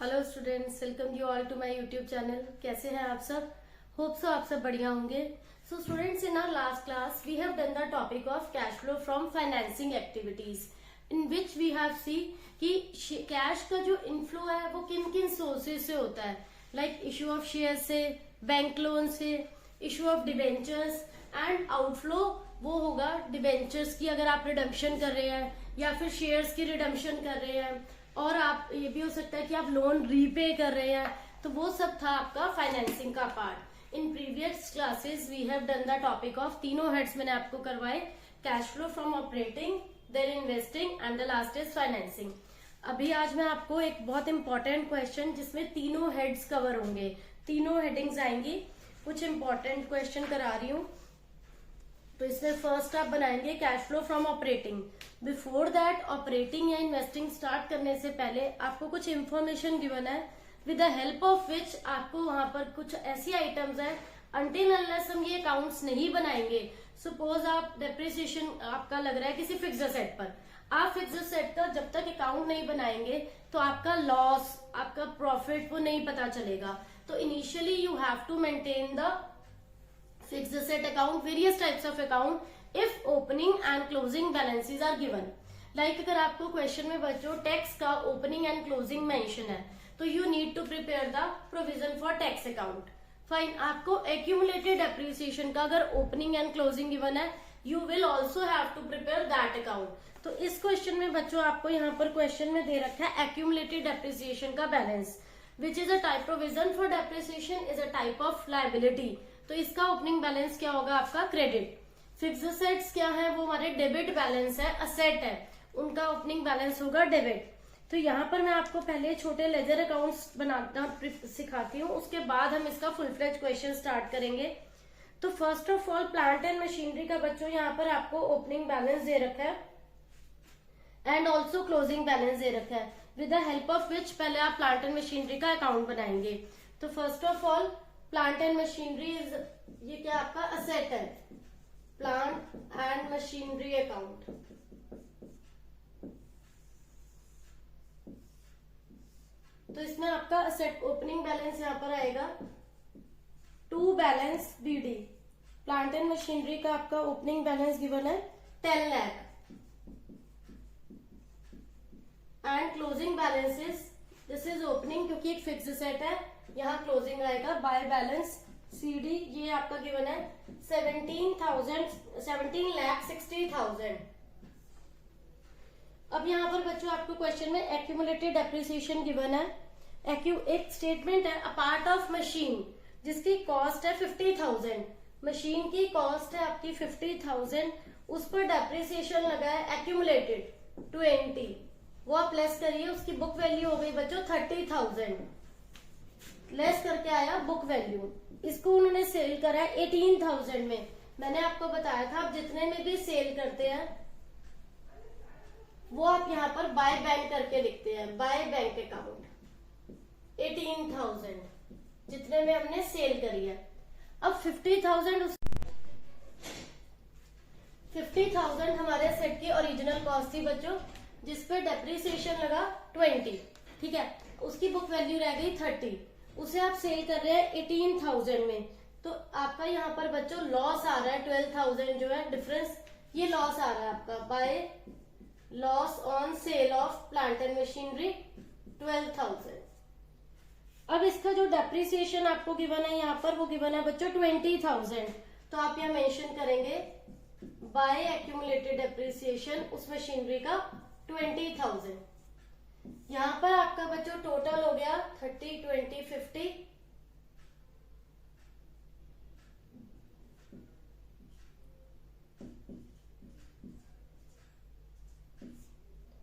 Hello students, welcome you all to my YouTube channel. कैसे हैं आप सब? होप सो आप सब बढ़िया होंगे। So students, in our last class we have done the topic of cash flow from financing activities, in which we have see कि cash का जो इनफ्लो है वो किन किन सोर्सेज से होता है, लाइक इशू ऑफ शेयर से, बैंक लोन से, issue of debentures, and outflow वो होगा डिबेंचर्स की अगर आप रिडम्पशन कर रहे हैं या फिर शेयर्स की रिडम्पशन कर रहे हैं, और आप ये भी हो सकता है कि आप लोन रीपे कर रहे हैं। तो वो सब था आपका फाइनेंसिंग का part. In previous classes we have done the topic of तीनों हेड्स मैंने आपको करवाए, cash flow from operating, then investing and the last is financing. अभी आज मैं आपको एक बहुत इंपॉर्टेंट क्वेश्चन जिसमें तीनों हेड्स कवर होंगे, तीनों हेडिंग्स आएंगी, कुछ इंपॉर्टेंट क्वेश्चन करा रही हूँ। तो इसमें फर्स्ट आप बनाएंगे cash flow from operating. Before that, operating या इन्वेस्टिंग स्टार्ट करने से पहले आपको कुछ इंफॉर्मेशन गिवन है, with the help of which आपको वहां पर कुछ ऐसी आइटम्स है, अनटिल अनलेस हम ये अकाउंट्स नहीं बनाएंगे। सपोज आप डेप्रिसिएशन आपका लग रहा है किसी फिक्स एसेट पर, आप फिक्स एसेट का जब तक अकाउंट नहीं बनाएंगे तो आपका लॉस, आपका प्रॉफिट वो नहीं पता चलेगा। तो initially you have to maintain the fixed asset account, various types of account if opening and closing balances are given. Like अगर आपको क्वेश्चन में बच्चों टैक्स का ओपनिंग एंड क्लोजिंग मेंशन है तो you need to prepare the provision for tax account. Fine, आपको accumulated depreciation का अगर ओपनिंग एंड क्लोजिंग गिवन है, you will also have to prepare that account. तो इस क्वेश्चन में बच्चों आपको यहाँ पर क्वेश्चन में दे रखा है एक्यूमुलेटेड डेप्रिसिएशन का balance, which is a type provision for depreciation is a type of liability. तो इसका ओपनिंग बैलेंस क्या होगा? आपका क्रेडिट। फिक्स असेट्स क्या है? वो हमारे डेबिट बैलेंस है, असेट है, उनका ओपनिंग बैलेंस होगा डेबिट। तो यहाँ पर मैं आपको पहले छोटे लेजर अकाउंट्स बनाना सिखाती हूँ, उसके बाद हम इसका फुल फ्लेज क्वेश्चन स्टार्ट करेंगे। तो first of all plant and machinery का बच्चों यहाँ पर आपको ओपनिंग बैलेंस दे रखा है एंड ऑल्सो क्लोजिंग बैलेंस दे रखा है, with the help of which पहले आप प्लांट एंड मशीनरी का अकाउंट बनाएंगे। तो first of all plant and machinery is, ये क्या आपका असेट है, प्लांट एंड मशीनरी अकाउंट। तो इसमें आपका असेट ओपनिंग बैलेंस यहां पर आएगा to balance BD. Plant and machinery का आपका ओपनिंग बैलेंस गिवन है 10 lakh and closing balance is, this is opening क्योंकि एक फिक्स असेट है, यहाँ क्लोजिंग आएगा बाय बैलेंस सीडी, ये आपका गिवन है 17,60,000। अब यहाँ पर बच्चों आपको क्वेश्चन में एक्यूमुलेटेड डेप्रिसिएशन गिवन है। एक स्टेटमेंट है, अ पार्ट ऑफ मशीन जिसकी कॉस्ट है 50,000, मशीन की कॉस्ट है आपकी 50,000, उस पर डेप्रिसिएशन लगा है एक्यूमुलेटेड 20, वो आप लेस करिए, उसकी बुक वैल्यू हो गई बच्चों 30,000, लेस करके आया बुक वैल्यू। इसको उन्होंने सेल करा है 18,000 में। मैंने आपको बताया था आप जितने में भी सेल करते हैं वो आप यहाँ पर बाय बैंक करके लिखते हैं, बाय बैंक अकाउंट 18,000 जितने में हमने सेल करी है। अब 50,000 हमारे सेट की ओरिजिनल कॉस्ट थी बच्चों, जिसपे डेप्रिसिएशन लगा 20, ठीक है, उसकी बुक वैल्यू रह गई 30, उसे आप सेल कर रहे हैं 18,000 में। तो आपका यहाँ पर बच्चों लॉस आ रहा है 12,000 जो है डिफरेंस, ये लॉस आ रहा है आपका by loss on sale of plant and machinery 12,000। अब इसका जो डेप्रिसिएशन आपको गिवन है यहाँ पर वो गिवन है बच्चों 20,000, तो आप यहाँ मेंशन करेंगे बाय एक्यूमुलेटेड डेप्रिसिएशन उस मशीनरी का 20,000। यहां पर आपका बच्चों टोटल हो गया 30, 20, 50,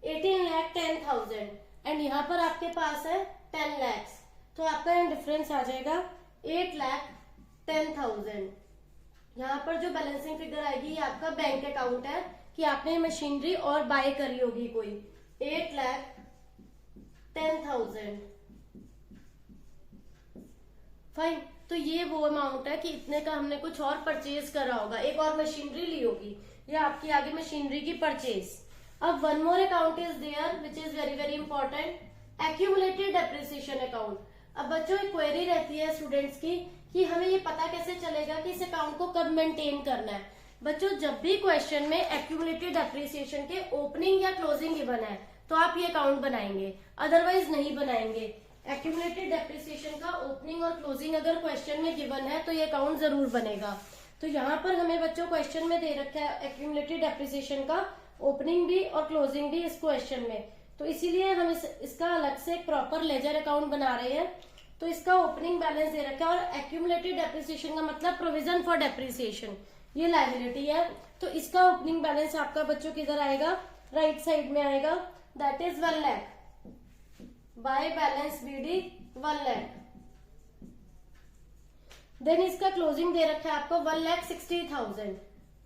18,10,000 एंड यहाँ पर आपके पास है 10 लाख, तो आपका यहाँ डिफरेंस आ जाएगा 8,10,000। यहाँ पर जो बैलेंसिंग फिगर आएगी ये आपका बैंक अकाउंट है कि आपने मशीनरी और बाय करी होगी कोई, 8,10,000। फाइन, तो ये वो अमाउंट है कि इतने का हमने कुछ और परचेज करा होगा, एक और मशीनरी ली होगी, ये आपकी आगे मशीनरी की परचेज। अब one more account is there which is very very important, accumulated depreciation account. अब बच्चों एक क्वेरी रहती है स्टूडेंट्स की कि हमें ये पता कैसे चलेगा कि इस अकाउंट को कब मेंटेन करना है। बच्चों जब भी क्वेश्चन में एक्यूमुलेटेड डेप्रिसिएशन के ओपनिंग या क्लोजिंग गिवन है तो आप ये अकाउंट बनाएंगे, अदरवाइज नहीं बनाएंगे। एक्यूमुलेटेड डेप्रिसिएशन का ओपनिंग और क्लोजिंग अगर क्वेश्चन में गिवन है तो ये अकाउंट जरूर बनेगा। तो यहाँ पर हमें बच्चों क्वेश्चन में दे रखा है एक्यूमुलेटेड डेप्रिसिएशन का ओपनिंग भी और क्लोजिंग भी इस क्वेश्चन में, तो इसीलिए हम इसका अलग से एक प्रॉपर लेजर अकाउंट बना रहे हैं। तो इसका ओपनिंग बैलेंस दे रखा है और एक्यूमुलेटेड डेप्रिसिएशन का मतलब प्रोविजन फॉर डेप्रिसिएशन, ये लायबिलिटी है। तो इसका ओपनिंग बैलेंस आपका बच्चों किधर आएगा, राइट साइड में आएगा, that is 1 lakh by balance BD 1 lakh. Then इसका क्लोजिंग दे रखा है आपको 1,60,000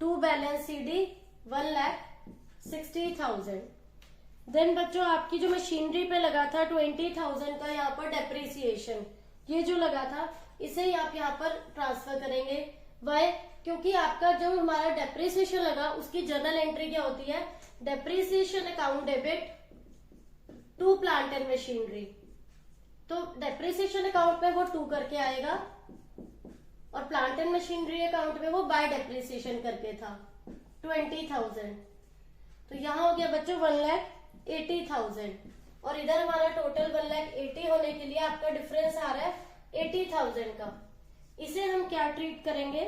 टू बैलेंस CD 1,60,000। देन बच्चों आपकी जो मशीनरी पे लगा था 20,000 का यहाँ पर डेप्रिसिएशन, ये जो लगा था इसे ही आप यहाँ पर ट्रांसफर करेंगे। वाई? क्योंकि आपका जो हमारा डेप्रिसिएशन लगा उसकी जर्नल एंट्री क्या होती है, depreciation account debit to plant and machinery. तो डेप्रिसिएशन अकाउंट में वो 2 करके आएगा और प्लांट एंड मशीनरी अकाउंट में वो बाय डेप्रिसिएशन करके था 20,000। तो यहाँ हो गया बच्चों 1,80,000 और इधर हमारा टोटल 1,80,000 होने के लिए आपका डिफरेंस आ रहा है 80,000 का। इसे हम क्या ट्रीट करेंगे,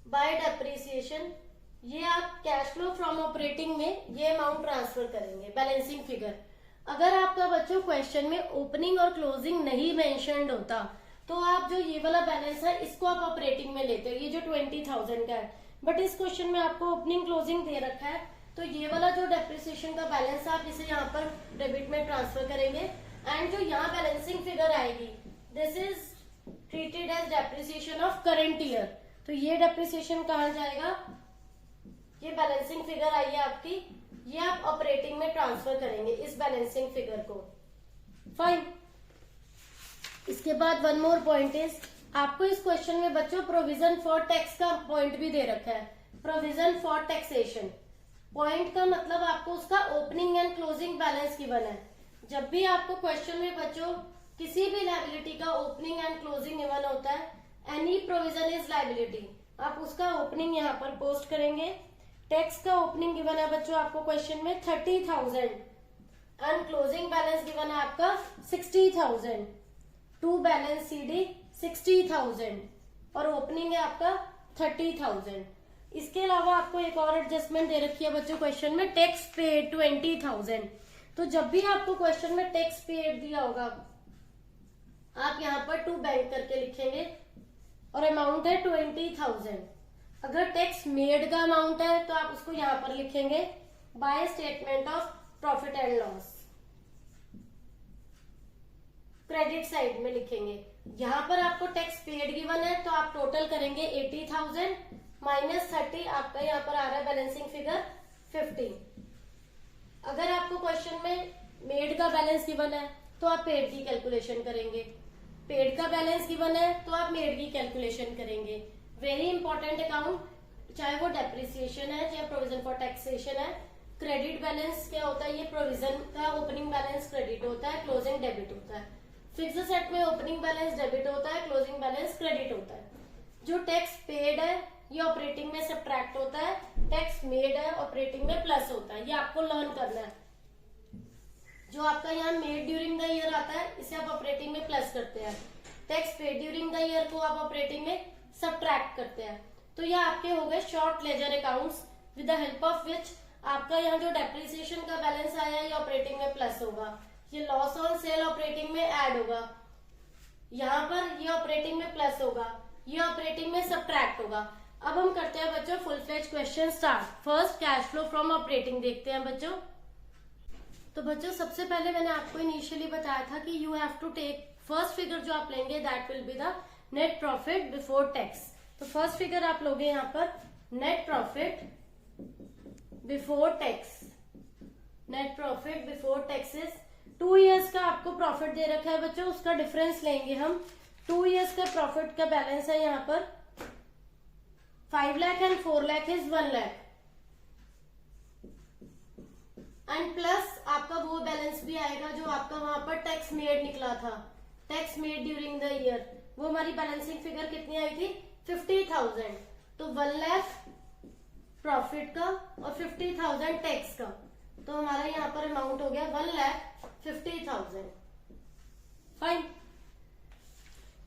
बाय डेप्रिसिएशन। ये आप कैश फ्लो फ्रॉम ऑपरेटिंग में ये अमाउंट ट्रांसफर करेंगे, बैलेंसिंग फिगर। अगर आपका बच्चों क्वेश्चन में ओपनिंग और क्लोजिंग नहीं मेंशन्ड होता तो आप जो ये वाला बैलेंस है इसको आप ऑपरेटिंग में लेते हो, ये जो 20,000 का है। बट इस क्वेश्चन में आपको ओपनिंग क्लोजिंग दे रखा है, तो ये वाला जो डेप्रिसिएशन का बैलेंस है आप इसे यहाँ पर डेबिट में ट्रांसफर करेंगे एंड जो यहाँ बैलेंसिंग फिगर आएगी this is treated as depreciation of current year. तो ये डेप्रिसिएशन कहाँ जाएगा, ये बैलेंसिंग फिगर आई है आपकी, ये आप ऑपरेटिंग में ट्रांसफर करेंगे इस बैलेंसिंग फिगर को। फाइन। इसके बाद वन मोर पॉइंट इज, आपको इस क्वेश्चन में बच्चों प्रोविजन फॉर टैक्स का पॉइंट भी दे रखा है, प्रोविजन फॉर टैक्सेशन। पॉइंट का मतलब आपको उसका opening and closing balance given है। जब भी आपको क्वेश्चन में बच्चों किसी भी लायबिलिटी का ओपनिंग एंड क्लोजिंग गिवन होता है, एनी प्रोविजन इज लायबिलिटी, आप उसका ओपनिंग यहाँ पर पोस्ट करेंगे। टैक्स का ओपनिंग गिवन है बच्चों आपको क्वेश्चन में 30,000 एंड क्लोजिंग बैलेंस गिवन है आपका 60,000 टू बैलेंस CD 60,000 और ओपनिंग है आपका 30,000। इसके अलावा आपको एक और एडजस्टमेंट दे रखी है बच्चों क्वेश्चन में, टैक्स पेड 20,000। तो जब भी आपको क्वेश्चन में टैक्स पेड दिया होगा आप यहाँ पर 2 बैंक करके लिखेंगे और अमाउंट है 20,000। अगर टैक्स मेड का अमाउंट है तो आप उसको यहाँ पर लिखेंगे by statement of profit and loss, credit side में लिखेंगे। यहाँ पर आपको टैक्स पेड गिवन है तो आप टोटल करेंगे 80,000 माइनस 30, आपका यहाँ पर आ रहा है बैलेंसिंग फिगर 50। अगर आपको क्वेश्चन में मेड का बैलेंस गिवन है तो आप पेड की कैलकुलेशन करेंगे, पेड का बैलेंस गिवन है तो आप मेड की कैलकुलेशन करेंगे। वेरी इंपॉर्टेंट अकाउंट, चाहे वो डेप्रिसिएशन है या प्रोविजन फॉर टैक्सेशन है। क्रेडिट बैलेंस क्या होता है, ये प्रोविजन का ओपनिंग बैलेंस क्रेडिट होता है, क्लोजिंग डेबिट होता है। फिक्स सेट में ओपनिंग बैलेंस डेबिट होता है, क्लोजिंग बैलेंस क्रेडिट होता है। जो टैक्स पेड है ये ऑपरेटिंग में सब्ट्रैक्ट होता है, टैक्स मेड है ऑपरेटिंग में प्लस होता है। ये आपको लर्न करना है। जो आपका यहाँ मेड ड्यूरिंग द ईयर आता है इसे आप ऑपरेटिंग में प्लस करते हैं, tax paid during the year को आप ऑपरेटिंग में सब्ट्रैक्ट करते हैं। तो ये आपके हो गए short ledger accounts with the help of which आपका यहाँ जो डेप्रिसिएशन का बैलेंस आया ये ऑपरेटिंग में प्लस होगा, ये लॉस ऑन सेल ऑपरेटिंग में ऐड होगा, यहाँ पर ये ऑपरेटिंग में प्लस होगा, ये ऑपरेटिंग में सब्ट्रैक्ट होगा। अब हम करते हैं बच्चों full fledge question start. First cash flow from operating देखते हैं बच्चों। तो बच्चों सबसे पहले मैंने आपको इनिशियली बताया था कि you have to take first figure जो आप लेंगे that will be the net profit before tax. तो फर्स्ट फिगर आप लोगे यहाँ पर net profit before tax, net profit before taxes. 2 years का आपको प्रॉफिट दे रखा है बच्चों, उसका डिफरेंस लेंगे हम। 2 इयर्स का प्रॉफिट का बैलेंस है यहाँ पर 5 lakh and 4 lakh is 1 lakh. And plus आपका वो बैलेंस भी आएगा जो आपका वहां पर टैक्स मेड निकला था, tax made during the year. वो हमारी बैलेंसिंग फिगर कितनी आई थी? 50,000। तो 1 लाख प्रॉफिट का और 50,000 टैक्स का, तो हमारा यहाँ पर अमाउंट हो गया 1,50,000। फाइन।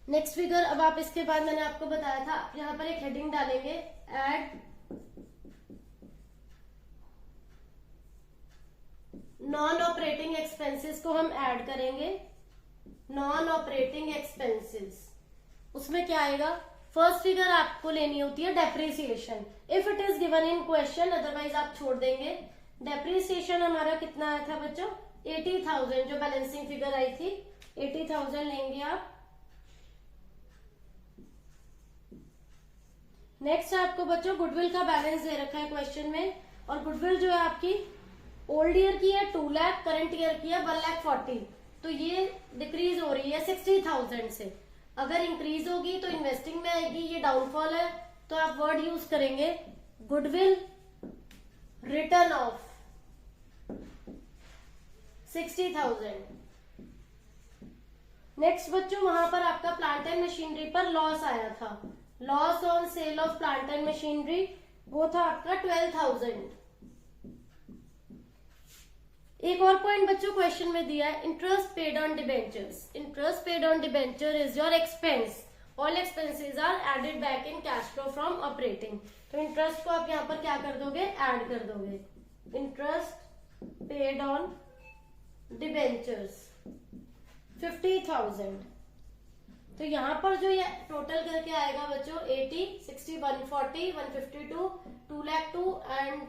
नेक्स्ट फिगर, अब आप इसके बाद मैंने आपको बताया था यहाँ पर एक हेडिंग डालेंगे, एड नॉन ऑपरेटिंग एक्सपेंसेस को हम ऐड करेंगे। नॉन ऑपरेटिंग एक्सपेंसेस, उसमें क्या आएगा? फर्स्ट फिगर आपको लेनी होती है depreciation, if it is given in question, otherwise आप छोड़ देंगे। डेप्रिसिएशन हमारा कितना आया था बच्चों? 80,000, जो बैलेंसिंग फिगर आई थी 80,000 लेंगे आप। नेक्स्ट आपको बच्चों गुडविल का बैलेंस दे रखा है क्वेश्चन में, और गुडविल जो है आपकी ओल्ड ईयर की है 2 लाख, करंट ईयर की है 1,40,000। तो ये डिक्रीज हो रही है 60,000 से। अगर इंक्रीज होगी तो इन्वेस्टिंग में आएगी, ये डाउनफॉल है, तो आप वर्ड यूज करेंगे गुडविल रिटर्न ऑफ 60,000। नेक्स्ट बच्चों, वहां पर आपका प्लांट एंड मशीनरी पर लॉस आया था, loss on sale of plant and machinery, वो था आपका 12,000। एक और पॉइंट बच्चों क्वेश्चन में दिया है, interest paid on debentures. Interest paid on debenture is your expense, all expenses are added back in cash flow from operating. तो इंटरेस्ट को आप यहाँ पर क्या कर दोगे? ऐड कर दोगे। Interest paid on debentures 50,000। तो यहाँ पर जो ये टोटल करके आएगा बच्चों 80, 60, 140, 152, 2 लाख 2 एंड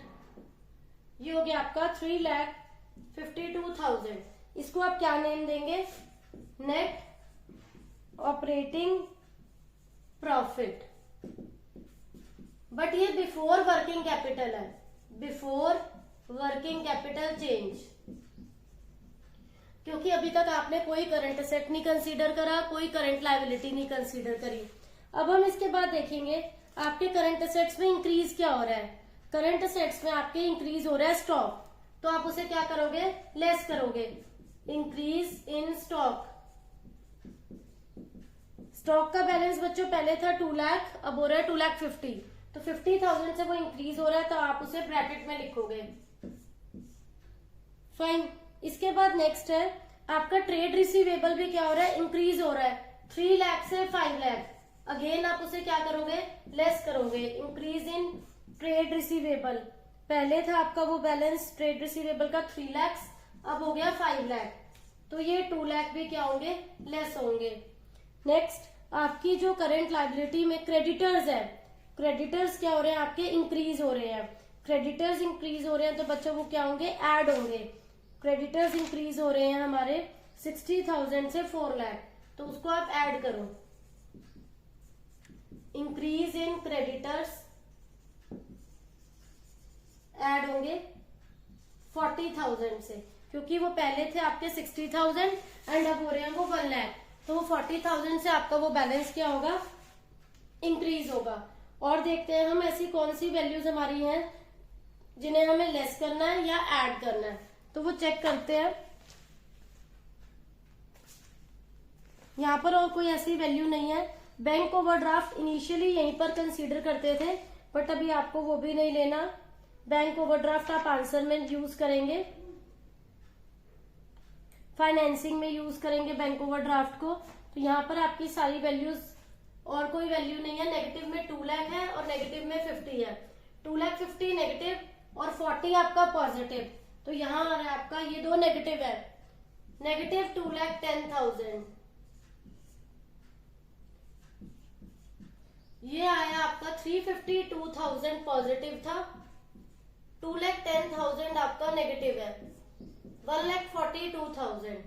ये हो गया आपका 3,52,000। इसको आप क्या नेम देंगे? Net operating profit. बट ये बिफोर वर्किंग कैपिटल है, बिफोर वर्किंग कैपिटल चेंज, क्योंकि अभी तक आपने कोई करंट असेट नहीं कंसीडर करा, कोई करंट लायबिलिटी नहीं कंसीडर करी। अब हम इसके बाद देखेंगे आपके करंट असेट्स में इंक्रीज क्या हो रहा है। करंट असेट्स में आपके इंक्रीज हो रहा है स्टॉक, तो आप उसे क्या करोगे? लेस करोगे। इंक्रीज इन स्टॉक, स्टॉक का बैलेंस बच्चों पहले था 2 लाख, अब हो रहा है 2,50,000। तो 50,000 से वो इंक्रीज हो रहा है, तो आप उसे ब्रैकेट में लिखोगे। फाइन। इसके बाद नेक्स्ट है आपका ट्रेड रिसीवेबल भी क्या हो रहा है? इंक्रीज हो रहा है 3 लाख से 5 लाख। अगेन आप उसे क्या करोगे? लेस करोगे। इंक्रीज इन ट्रेड रिसीवेबल, पहले था आपका वो बैलेंस ट्रेड रिसीवेबल का 3 लाख, अब हो गया 5 लाख। तो ये 2 लाख भी क्या होंगे? लेस होंगे। नेक्स्ट आपकी जो करंट लायबिलिटी में क्रेडिटर्स है, क्रेडिटर्स क्या हो रहे हैं? आपके इंक्रीज हो रहे हैं। क्रेडिटर्स इंक्रीज हो रहे हैं तो बच्चों वो क्या होंगे? ऐड होंगे। क्रेडिटर्स इंक्रीज हो रहे हैं हमारे 60,000 से 4 लाख, तो उसको आप ऐड करो। इंक्रीज इन क्रेडिटर्स ऐड होंगे 40,000 से, क्योंकि वो पहले थे आपके 60,000 एंड अब हो रहे हैं वो 1 लाख, तो वो 40,000 से आपका वो बैलेंस क्या होगा? इंक्रीज होगा। और देखते हैं हम ऐसी कौन सी वैल्यूज हमारी हैं जिन्हें हमें लेस करना है या ऐड करना है, तो वो चेक करते हैं। यहाँ पर और कोई ऐसी वैल्यू नहीं है। बैंक ओवरड्राफ्ट इनिशियली यहीं पर कंसीडर करते थे, बट अभी आपको वो भी नहीं लेना। बैंक ओवरड्राफ्ट आप आंसर में यूज करेंगे, फाइनेंसिंग में यूज करेंगे बैंक ओवरड्राफ्ट को। तो यहाँ पर आपकी सारी वैल्यूज, और कोई वैल्यू नहीं है। नेगेटिव में 2 लाख है और नेगेटिव में 50 है। 2,50,000 नेगेटिव और 40 आपका पॉजिटिव, तो यहाँ आ रहा है आपका ये दो नेगेटिव है, नेगेटिव 2,10,000। ये आया आपका 352,000 पॉजिटिव था, 2,10,000 आपका नेगेटिव है, 1,42,000।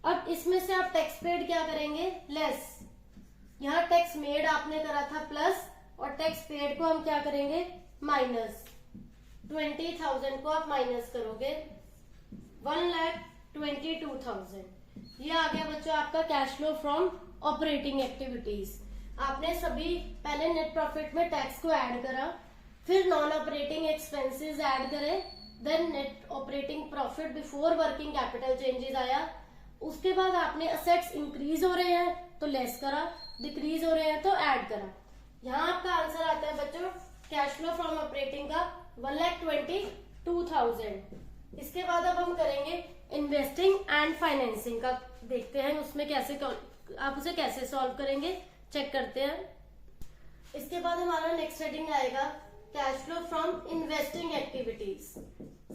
अब इसमें से आप टैक्स पेड क्या करेंगे? लेस। यहाँ टैक्स मेड आपने करा था प्लस, और टैक्स पेड को हम क्या करेंगे? माइनस। 20,000 को आप माइनस करोगे, 1,22,000। ये आ गया बच्चों आपका cash flow from operating activities. आपने सभी पहले नेट प्रॉफिट में टैक्स को ऐड करा, फिर नॉन ऑपरेटिंग एक्सपेंसेस ऐड करें, then net operating profit before working capital changes आया। उसके बाद आपने असेट्स इंक्रीज हो रहे हैं तो लेस करा, डिक्रीज हो रहे हैं तो ऐड करा। यहाँ आपका आंसर आता है बच्चों कैश फ्लो फ्रॉम ऑपरेटिंग का 1,22,000। इसके बाद अब हम करेंगे इन्वेस्टिंग एंड फाइनेंसिंग का, देखते हैं उसमें कैसे आप उसे कैसे सॉल्व करेंगे, चेक करते हैं। इसके बाद हमारा नेक्स्ट हेडिंग आएगा cash flow from investing activities.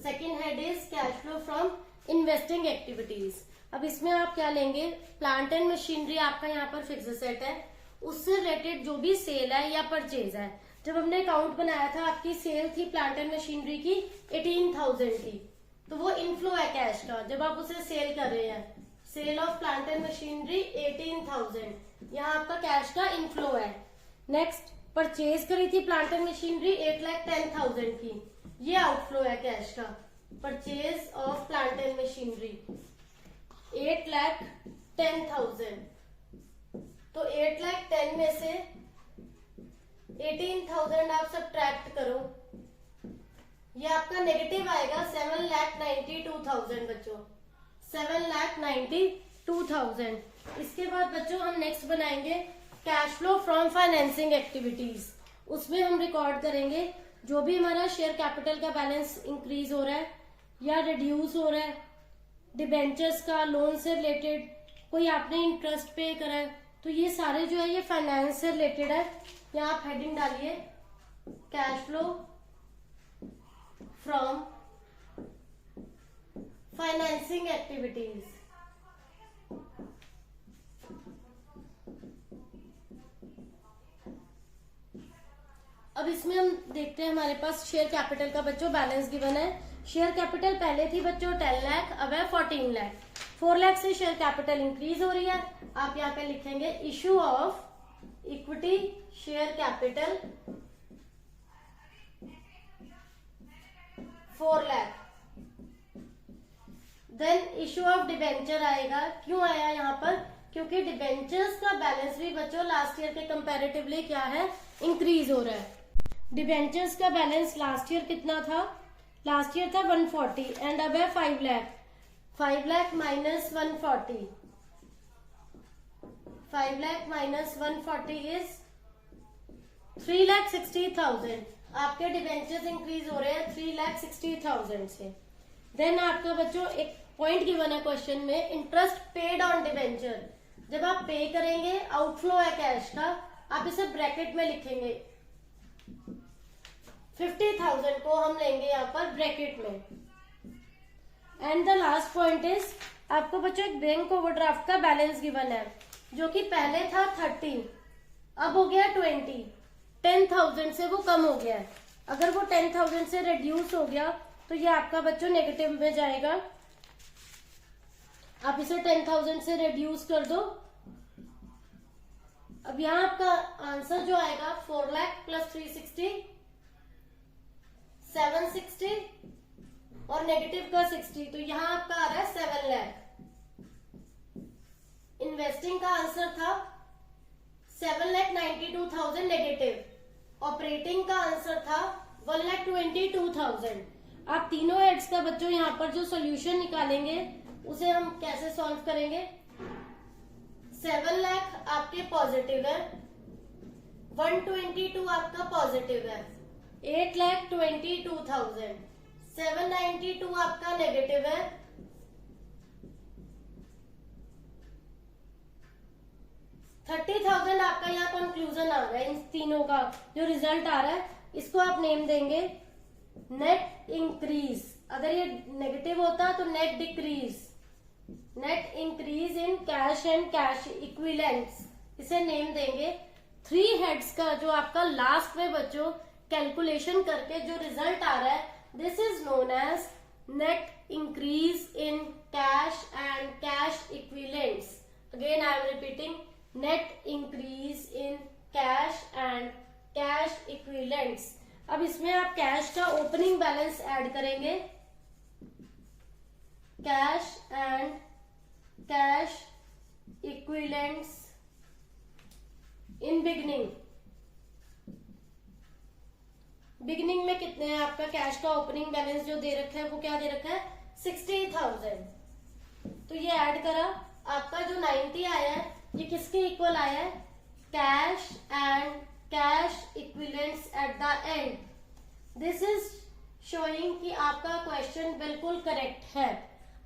Second head is cash flow from investing activities. अब इसमें आप क्या लेंगे, प्लांट एंड मशीनरी आपका यहाँ पर फिक्स सेट है, उससे रिलेटेड जो भी सेल है या परचेज है। जब हमने अकाउंट बनाया था आपकी सेल थी प्लांट एंड मशीनरी की 18,000 की, तो वो इनफ्लो है कैश का। जब आप उसे सेल कर रहे हैं, sale of plant and machinery 18,000, यहाँ आपका कैश का इनफ्लो है। नेक्स्ट परचेज करी थी प्लांट एंड मशीनरी 8,10,000 की, ये आउटफ्लो है कैश का। Purchase of plant and machinery 8,10,000, तो 8,10,000 में से 18,000 आप सब्ट्रैक्ट करो, ये आपका नेगेटिव आएगा 7,92,000 बच्चों, 7,92,000। इसके बाद बच्चों हम नेक्स्ट बनाएंगे cash flow from financing activities. उसमें हम रिकॉर्ड करेंगे जो भी हमारा शेयर कैपिटल का बैलेंस इंक्रीज हो रहा है या रिड्यूस हो रहा है, डिबेंचर्स का, लोन से रिलेटेड, कोई आपने इंटरेस्ट पे करा है, तो ये सारे जो है ये फाइनेंस से रिलेटेड है। यहाँ आप हेडिंग डालिए cash flow from financing activities. अब इसमें हम देखते हैं हमारे पास शेयर कैपिटल का बच्चों बैलेंस गिवन है। शेयर कैपिटल पहले थी बच्चों 10 लाख, अब है 14 लाख। 4 लाख से शेयर कैपिटल इंक्रीज हो रही है। आप यहाँ पे लिखेंगे issue of equity share capital 4 lakh. Then issue of debenture आएगा। क्यों आया यहाँ पर, क्योंकि डिबेंचर्स का बैलेंस भी बच्चों लास्ट ईयर के कंपैरेटिवली क्या है, इंक्रीज हो रहा है। डिबेंचर्स का बैलेंस लास्ट ईयर कितना था, लास्ट ईयर था 140 एंड अब है 5 lakh. 5 lakh minus 140, 5 lakh minus 140 is 3,60,000। आपके डिबेंचर्स इंक्रीज हो रहे हैं 3,60,000 से। देन आपका बच्चों एक पॉइंट गिवन है क्वेश्चन में, इंटरेस्ट पेड ऑन डिबेंचर। जब आप पे करेंगे आउटफ्लो है कैश का, आप इसे ब्रैकेट में लिखेंगे। 50,000 को हम लेंगे यहाँ पर ब्रैकेट में। And the last point is आपको बच्चों एक बैंक ओवरड्राफ्ट का बैलेंस गिवन है, जो कि पहले था 30, अब हो गया 20। 10,000 से वो कम हो गया है। अगर वो 10,000 से रिड्यूस हो गया तो ये आपका बच्चों नेगेटिव में जाएगा। आप इसे 10,000 से रिड्यूस कर दो। अब यहाँ आपका आंसर जो आएगा 4 लाख प्लस 360 760 और नेगेटिव का 60, तो यहाँ आपका आ रहा है 7 लाख। इन्वेस्टिंग का आंसर था 7,92,000 नेगेटिव। ऑपरेटिंग का आंसर था 1,22,000। आप तीनों हेड्स का बच्चों यहाँ पर जो सॉल्यूशन निकालेंगे उसे हम कैसे सॉल्व करेंगे। 7 लाख आपके पॉजिटिव है, 122 आपका पॉजिटिव है, 8,22,000, 792 आपका नेगेटिव है, 30,000 आपका यहाँ कंक्लूजन आ रहा है। इन तीनों का जो रिजल्ट आ रहा है इसको आप नेम देंगे नेट इंक्रीज। अगर ये नेगेटिव होता तो net decrease, net increase in cash and cash equivalents, इसे नेम देंगे। 3 हेड्स का जो आपका लास्ट में बच्चों कैलकुलेशन करके जो रिजल्ट आ रहा है, this is known as net increase in cash and cash equivalents. Again I am repeating, net increase in cash and cash equivalents. अब इसमें आप कैश का ओपनिंग बैलेंस ऐड करेंगे, cash and cash equivalents in beginning. Beginning में कितने हैं आपका cash का ओपनिंग बैलेंस जो दे रखा है वो क्या दे रखा है 60,000। तो ये ऐड करा, आपका जो 90 आया है ये किसके इक्वल आया है, cash and cash equivalents at the end. This is showing कि आपका क्वेश्चन बिल्कुल करेक्ट है।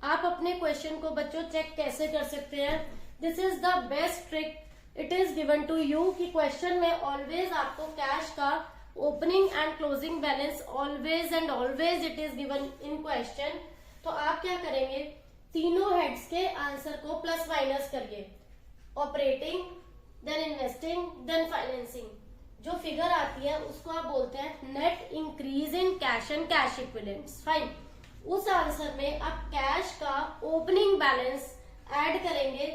आप अपने क्वेश्चन को बच्चों चेक कैसे कर सकते हैं, this is the best trick it is given to you कि क्वेश्चन में ऑलवेज आपको कैश का opening and closing balance always and always it is given in question. तो आप क्या करेंगे, तीनों हेड्स के आंसर को प्लस माइनस करिए, operating then investing then financing. जो फिगर आती है उसको आप बोलते हैं net increase in cash and cash equivalents. Fine, उस आंसर में आप कैश का ओपनिंग बैलेंस ऐड करेंगे,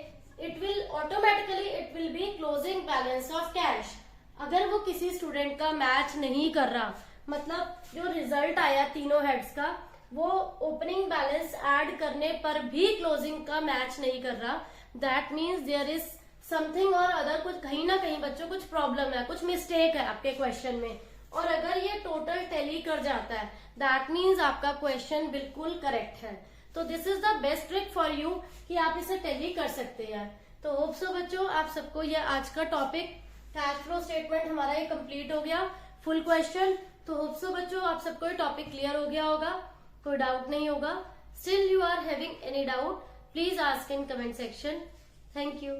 it will automatically it will be closing balance of cash. अगर वो किसी स्टूडेंट का मैच नहीं कर रहा, मतलब जो रिजल्ट आया तीनों हेड्स का वो ओपनिंग बैलेंस ऐड करने पर भी क्लोजिंग का मैच नहीं कर रहा, that means there is something or other, कुछ कहीं ना कहीं बच्चों कुछ प्रॉब्लम है, कुछ मिस्टेक है आपके क्वेश्चन में। और अगर ये टोटल टैली कर जाता है दैट मीन्स आपका क्वेश्चन बिल्कुल करेक्ट है। तो this is the best trick for you कि आप इसे टैली कर सकते हैं। तो होप सो बच्चों आप सबको ये आज का टॉपिक कैश फ्लो स्टेटमेंट हमारा ये कंप्लीट हो गया, फुल क्वेश्चन। तो होप सो बच्चों आप सबको ये टॉपिक क्लियर हो गया होगा, कोई डाउट नहीं होगा। Still you are having any doubt please ask in comment section. Thank you.